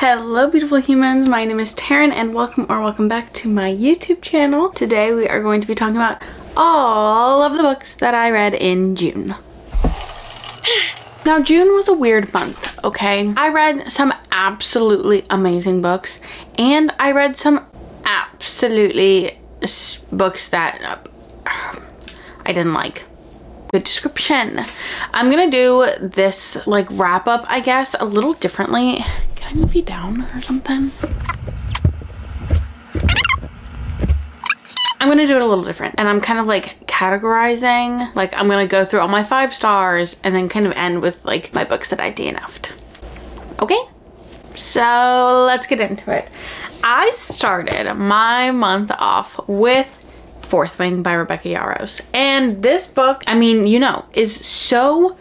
Hello beautiful humans, my name is Taryn and welcome back to my YouTube channel. Today we are going to be talking about all of the books that I read in June. Now June was a weird month, okay? I read some absolutely amazing books and I read some absolutely books that I didn't like. Good description. I'm gonna do this like wrap up, I guess, a little differently. Can I move you down or something? I'm gonna do it a little different and I'm kind of like categorizing, like I'm gonna go through all my 5 stars and then kind of end with like my books that I DNF'd. Okay, so let's get into it. I started my month off with Fourth Wing by Rebecca Yarros. And this book, I mean, you know, is so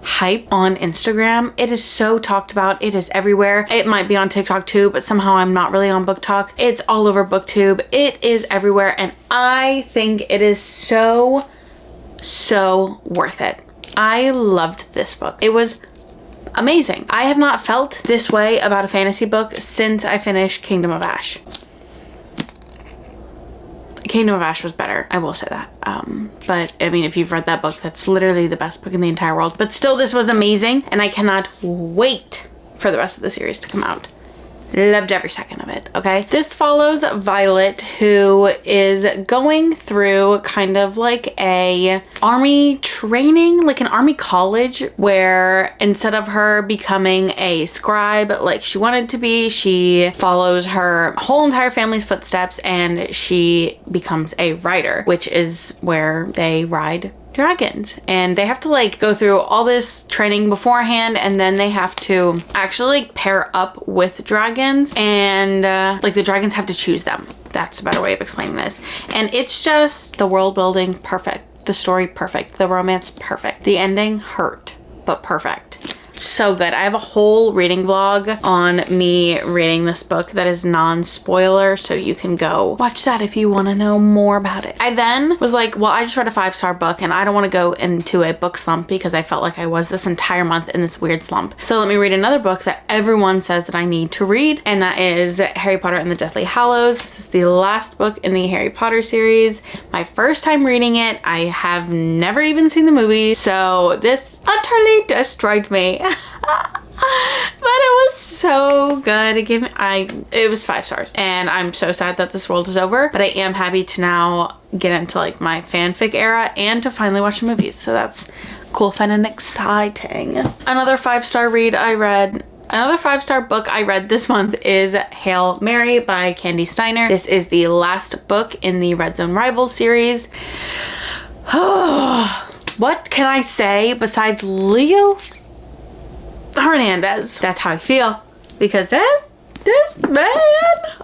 hype on Instagram. It is so talked about. It is everywhere. It might be on TikTok too, but somehow I'm not really on BookTok. It's all over BookTube. It is everywhere. And I think it is so worth it. I loved this book. It was amazing. I have not felt this way about a fantasy book since I finished Kingdom of Ash. Kingdom of Ash was better, I will say that. But I mean, if you've read that book, that's literally the best book in the entire world. But still, this was amazing and I cannot wait for the rest of the series to come out. Loved every second of it, okay? This follows Violet, who is going through kind of like a army training, like an army college, where instead of her becoming a scribe like she wanted to be, she follows her whole entire family's footsteps and she becomes a rider, which is where they ride dragons. And they have to like go through all this training beforehand and then they have to actually like, pair up with dragons and like the dragons have to choose them. That's a better way of explaining this. And it's just the world building perfect, the story perfect, the romance perfect, the ending hurt but perfect. So good. I have a whole reading vlog on me reading this book that is non-spoiler, so you can go watch that if you want to know more about it. I then was like, well, I just read a 5-star book and I don't want to go into a book slump because I felt like I was this entire month in this weird slump. So let me read another book that everyone says that I need to read, and that is Harry Potter and the Deathly Hallows. This is the last book in the Harry Potter series. My first time reading it. I have never even seen the movie, so this utterly destroyed me. But it was so good. It gave me, it was 5 stars and I'm so sad that this world is over, but I am happy to now get into like my fanfic era and to finally watch the movies, so that's cool, fun, and exciting. Another 5-star read I read, another 5-star book I read this month is Hail Mary by Kandi Steiner. This is the last book in the Red Zone Rivals series. What can I say besides Leo Hernandez? That's how I feel, because this man,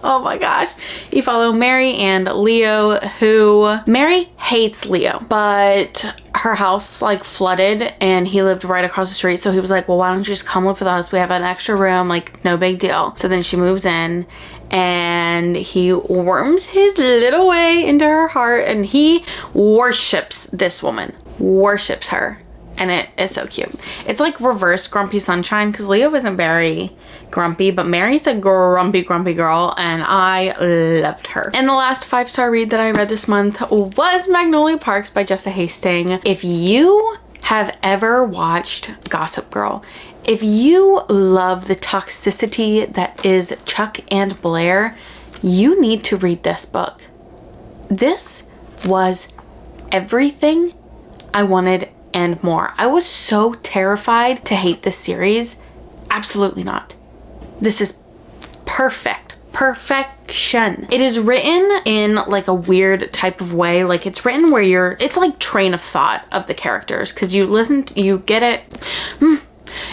oh my gosh. You follow Mary and Leo, who Mary hates Leo, but her house like flooded and he lived right across the street, so he was like, well, why don't you just come live with us, we have an extra room, like no big deal. So then she moves in and he worms his little way into her heart and he worships this woman, worships her. And it is so cute. It's like reverse Grumpy Sunshine, because Leo isn't very grumpy, but Mary's a grumpy girl, and I loved her. And the last 5-star read that I read this month was Magnolia Parks by Jessa Hastings. If you have ever watched Gossip Girl, if you love the toxicity that is Chuck and Blair, you need to read this book. This was everything I wanted and more. I was so terrified to hate this series. Absolutely not. This is perfect. Perfection. It is written in like a weird type of way. Like it's written where it's like train of thought of the characters, because you listen, you get it.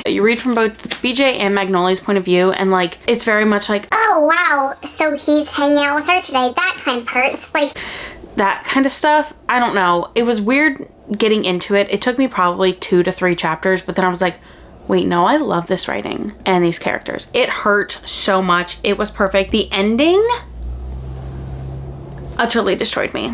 You read from both BJ and Magnolia's point of view, and like it's very much like, oh wow, so he's hanging out with her today. That kind of hurts. Like that kind of stuff. I don't know. It was weird getting into it. It took me probably 2 to 3 chapters, but then I was like, wait, no, I love this writing and these characters. It hurt so much. It was perfect. The ending utterly destroyed me,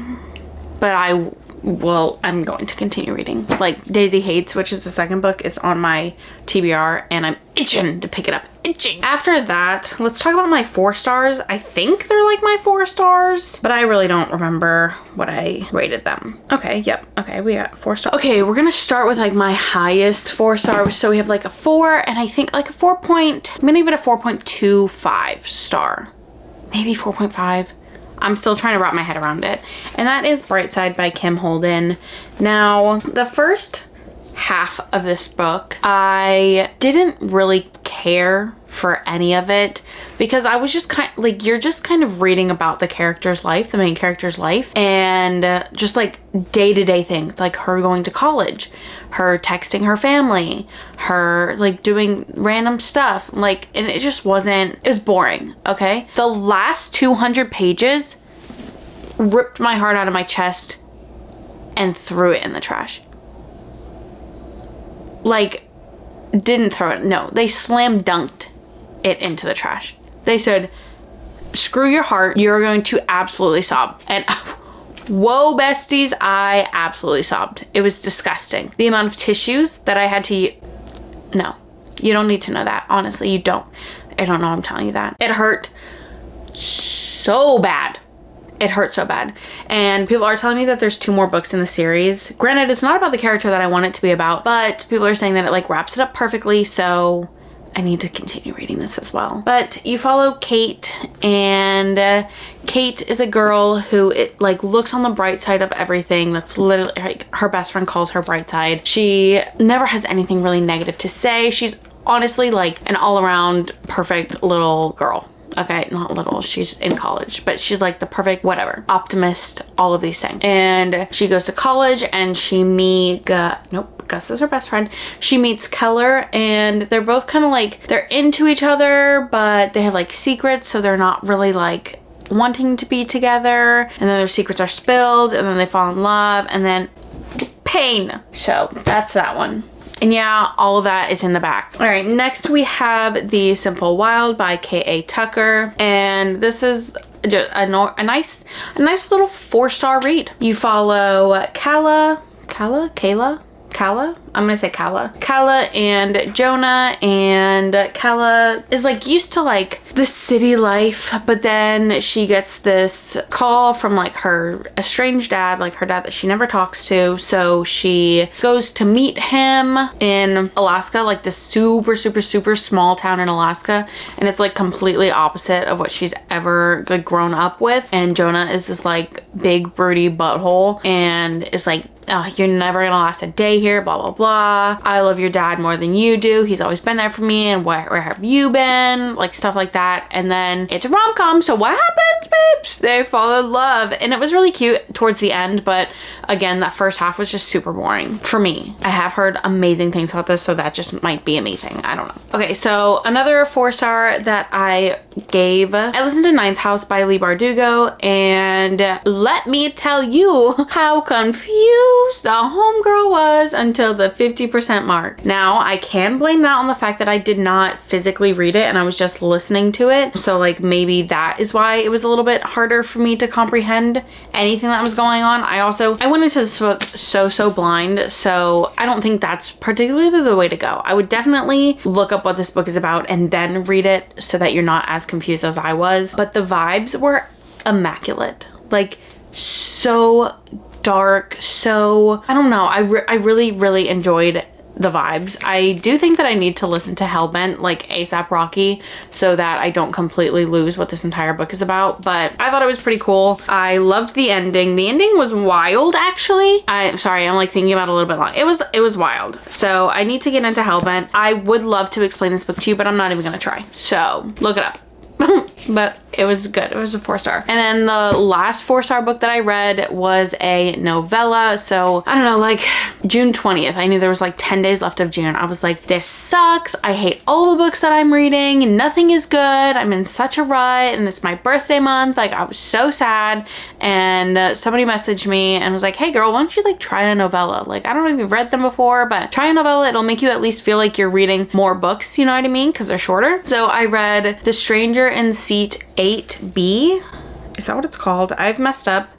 but I well, I'm going to continue reading. Like Daisy Hates, which is the second book, is on my TBR and I'm itching to pick it up. Itching. After that, let's talk about my 4 stars. I think they're like my 4 stars, but I really don't remember what I rated them. Okay, yep. Okay, we got 4 stars. Okay, we're gonna start with like my highest 4 star. So we have like a 4 and I think like a 4 point, I'm gonna give it a 4.25 star. Maybe 4.5. I'm still trying to wrap my head around it. And that is Brightside by Kim Holden. Now, the first half of this book, I didn't really care for any of it because I was just kind of like, you're just kind of reading about the character's life, the main character's life, and just like day-to-day things, like her going to college, her texting her family, her like doing random stuff, like, and it just wasn't, it was boring. Okay, the last 200 pages ripped my heart out of my chest and threw it in the trash. Like, didn't throw it, no, they slam dunked it into the trash. They said, screw your heart, you're going to absolutely sob. And whoa, besties, I absolutely sobbed. It was disgusting. The amount of tissues that I had to no, you don't need to know that. Honestly, you don't. I don't know, I'm telling you that. It hurt so bad. It hurt so bad. And people are telling me that there's 2 more books in the series. Granted, it's not about the character that I want it to be about, but people are saying that it like wraps it up perfectly, so I need to continue reading this as well. But you follow Kate, and Kate is a girl who like looks on the bright side of everything. That's literally like her best friend calls her Brightside. She never has anything really negative to say. She's honestly like an all-around perfect little girl. Okay, not little, she's in college, but she's like the perfect whatever, optimist, all of these things. And she goes to college and she Gus is her best friend. She meets Keller and they're both kind of like, they're into each other, but they have like secrets, so they're not really like wanting to be together. And then their secrets are spilled and then they fall in love and then pain. So that's that one. And yeah, all of that is in the back. All right, next we have The Simple Wild by K.A. Tucker. And this is just a nice little 4-star read. You follow Kala, I'm gonna say Kala and Jonah, and Kala is like used to like the city life, but then she gets this call from like her estranged dad, like her dad that she never talks to, so she goes to meet him in Alaska, like this super small town in Alaska, and it's like completely opposite of what she's ever like grown up with. And Jonah is this like big broody butthole and is like, oh, you're never gonna last a day here, blah blah blah, I love your dad more than you do, he's always been there for me, and where have you been, like stuff like that. And then it's a rom-com, so what happens, babes? They fall in love, and it was really cute towards the end, but again, that first half was just super boring for me. I have heard amazing things about this, so that just might be a me thing, I don't know. Okay, so another 4-star that I gave, I listened to Ninth House by Leigh Bardugo, and let me tell you how confused the homegirl was until the 50% mark. Now, I can blame that on the fact that I did not physically read it and I was just listening to it. So like maybe that is why it was a little bit harder for me to comprehend anything that was going on. I went into this book so blind, so I don't think that's particularly the way to go. I would definitely look up what this book is about and then read it so that you're not as confused as I was. But the vibes were immaculate. Like so dark, so I don't know, I really enjoyed the vibes. I do think that I need to listen to Hellbent like ASAP Rocky so that I don't completely lose what this entire book is about, but I thought it was pretty cool. I loved the ending. The ending was wild, actually. I'm sorry, I'm like thinking about it a little bit long. It was wild. So I need to get into Hellbent. I would love to explain this book to you, but I'm not even gonna try. So look it up. But it was good. It was a 4-star. And then the last 4-star book that I read was a novella. So I don't know, like June 20th, I knew there was like 10 days left of June. I was like, this sucks. I hate all the books that I'm reading. Nothing is good. I'm in such a rut and it's my birthday month. Like I was so sad. And somebody messaged me and was like, hey girl, why don't you like try a novella? Like I don't know if you've read them before, but try a novella. It'll make you at least feel like you're reading more books, you know what I mean? Because they're shorter. So I read The Stranger in Seat 8B. Is that what it's called? I've messed up.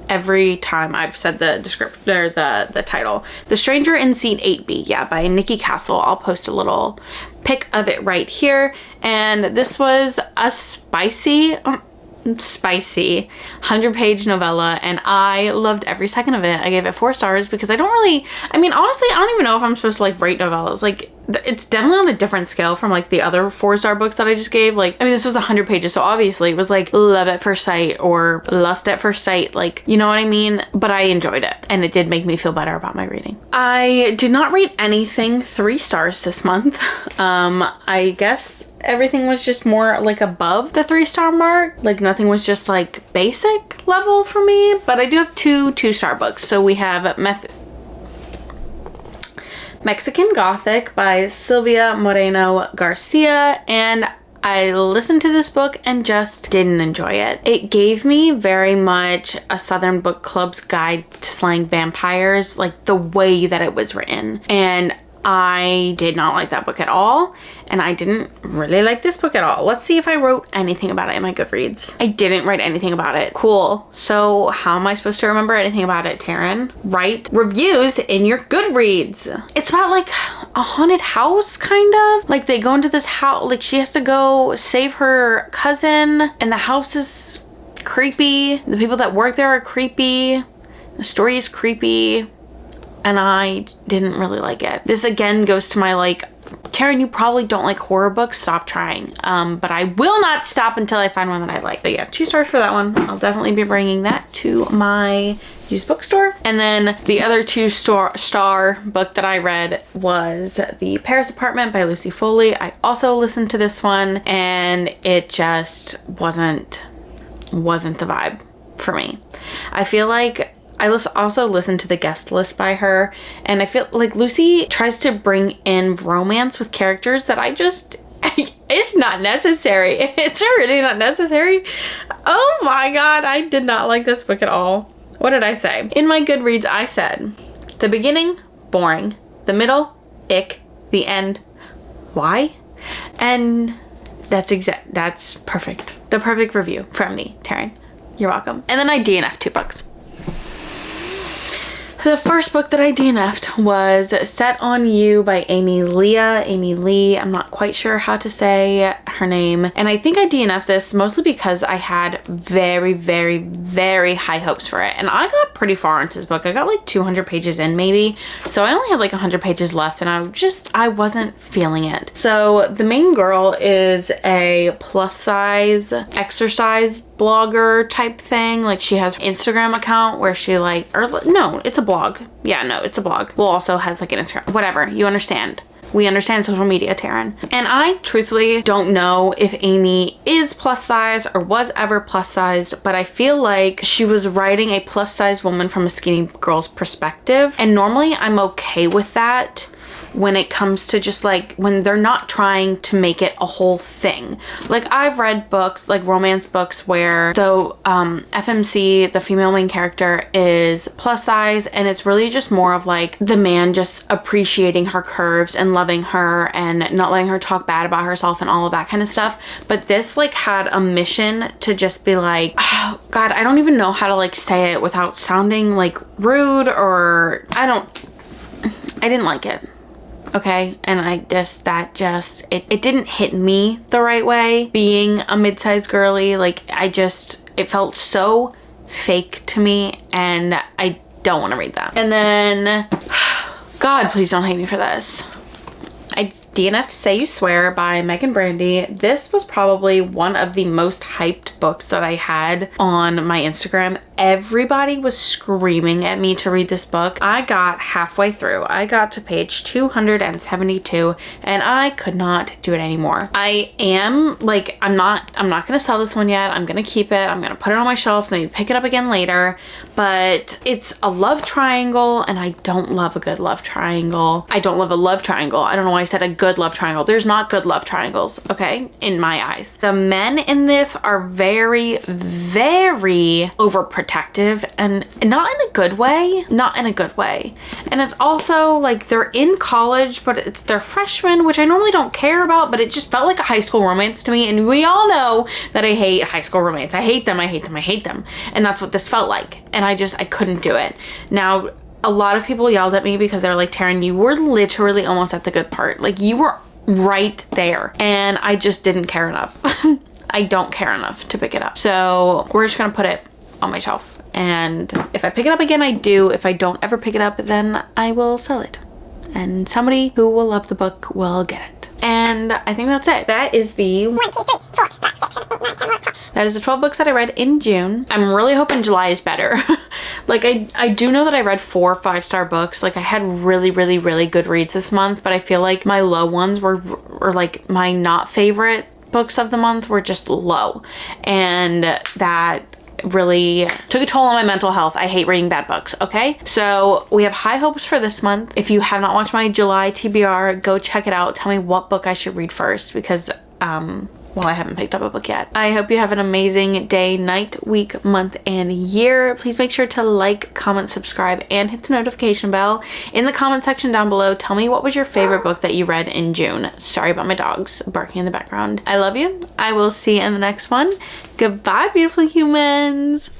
every time I've said the description or the title. The Stranger in Seat 8B, yeah, by Nikki Castle. I'll post a little pic of it right here. And this was a spicy 100-page novella, and I loved every second of it. I gave it 4 stars because I don't really, I mean, honestly, I don't even know if I'm supposed to like rate novellas. Like, it's definitely on a different scale from like the other 4-star books that I just gave. Like, I mean, this was 100 pages, so obviously it was like love at first sight or lust at first sight, like, you know what I mean? But I enjoyed it, and it did make me feel better about my reading. I did not rate anything 3 stars this month. I guess everything was just more like above the 3-star mark. Like, nothing was just like basic level for me, but I do have 2 2-star books. So we have Mexican Gothic by Sylvia Moreno Garcia, and I listened to this book and just didn't enjoy it. It gave me very much a Southern Book Club's guide to slaying vampires, like the way that it was written. And I did not like that book at all, and I didn't really like this book at all. Let's see if I wrote anything about it in my Goodreads. I didn't write anything about it. Cool. So how am I supposed to remember anything about it, Taryn? Write reviews in your Goodreads. It's about like a haunted house, kind of. Like, they go into this house, like she has to go save her cousin, and the house is creepy. The people that work there are creepy. The story is creepy. And I didn't really like it. This again goes to my like, Taryn, you probably don't like horror books, stop trying. But I will not stop until I find one that I like. But yeah, 2 stars for that one. I'll definitely be bringing that to my used bookstore. And then the other 2-star book that I read was The Paris Apartment by Lucy Foley. I also listened to this one, and it just wasn't the vibe for me. I feel like I also listened to the guest list by her, and I feel like Lucy tries to bring in romance with characters that I just, it's not necessary. It's really not necessary. Oh my god, I did not like this book at all. What did I say? In my Goodreads, I said, the beginning, boring. The middle, ick. The end, why? And that's perfect. The perfect review from me, Taryn. You're welcome. And then I DNF'd 2 books. The first book that I DNF'd was Set on You by Amy Lea. Amy Lea, I'm not quite sure how to say her name. And I think I DNF'd this mostly because I had very, very, very high hopes for it. And I got pretty far into this book. I got like 200 pages in maybe. So I only had like 100 pages left, and I wasn't feeling it. So the main girl is a plus size exercise blogger type thing. Like, she has an Instagram account where she like, or no, it's a blog. Yeah, no, it's a blog. Well, also has like an Instagram, whatever, you understand. We understand social media, Taryn. And I truthfully don't know if Amy is plus size or was ever plus sized, but I feel like she was writing a plus size woman from a skinny girl's perspective. And normally I'm okay with that when it comes to just like when they're not trying to make it a whole thing. Like, I've read books, like romance books, where the FMC, the female main character, is plus size, and it's really just more of like the man just appreciating her curves and loving her and not letting her talk bad about herself and all of that kind of stuff. But this like had a mission to just be like, oh god, I don't even know how to like say it without sounding like rude, or I didn't like it. Okay, and it didn't hit me the right way, being a mid-sized girly. Like, it felt so fake to me, and I don't want to read that. And then, god, please don't hate me for this, I DNF'd Say You Swear by Meagan Brandy. This was probably one of the most hyped books that I had on my Instagram. Everybody was screaming at me to read this book. I got halfway through. I got to page 272, and I could not do it anymore. I am like, I'm not gonna sell this one yet. I'm gonna keep it. I'm gonna put it on my shelf, maybe pick it up again later. But it's a love triangle, and I don't love a good love triangle. I don't love a love triangle. I don't know why I said a good love triangle. There's not good love triangles, okay, in my eyes. The men in this are very, very overprotective protective, and not in a good way. Not in a good way. And it's also like they're in college, but it's their freshmen, which I normally don't care about, but it just felt like a high school romance to me. And we all know that I hate high school romance. I hate them. I hate them. I hate them. And that's what this felt like. And I couldn't do it. Now, a lot of people yelled at me because they were like, Taryn, you were literally almost at the good part. Like, you were right there. And I just didn't care enough. I don't care enough to pick it up. So we're just gonna put it on my shelf. And if I pick it up again, I do. If I don't ever pick it up, then I will sell it. And somebody who will love the book will get it. And I think that's it. That is the 1, 2, 3, 4, 5, 6, 7, 8, 9, 10, 11, 12. That is the 12 books that I read in June. I'm really hoping July is better. Like, I do know that I read 4 5-star books. Like, I had really, really, really good reads this month, but I feel like my low ones were like my not favorite books of the month were just low. And that really took a toll on my mental health. I hate reading bad books, okay? So we have high hopes for this month. If you have not watched my July TBR, go check it out. Tell me what book I should read first, because well, I haven't picked up a book yet. I hope you have an amazing day, night, week, month, and year. Please make sure to like, comment, subscribe, and hit the notification bell. In the comment section down below, tell me what was your favorite book that you read in June. Sorry about my dogs barking in the background. I love you. I will see you in the next one. Goodbye, beautiful humans.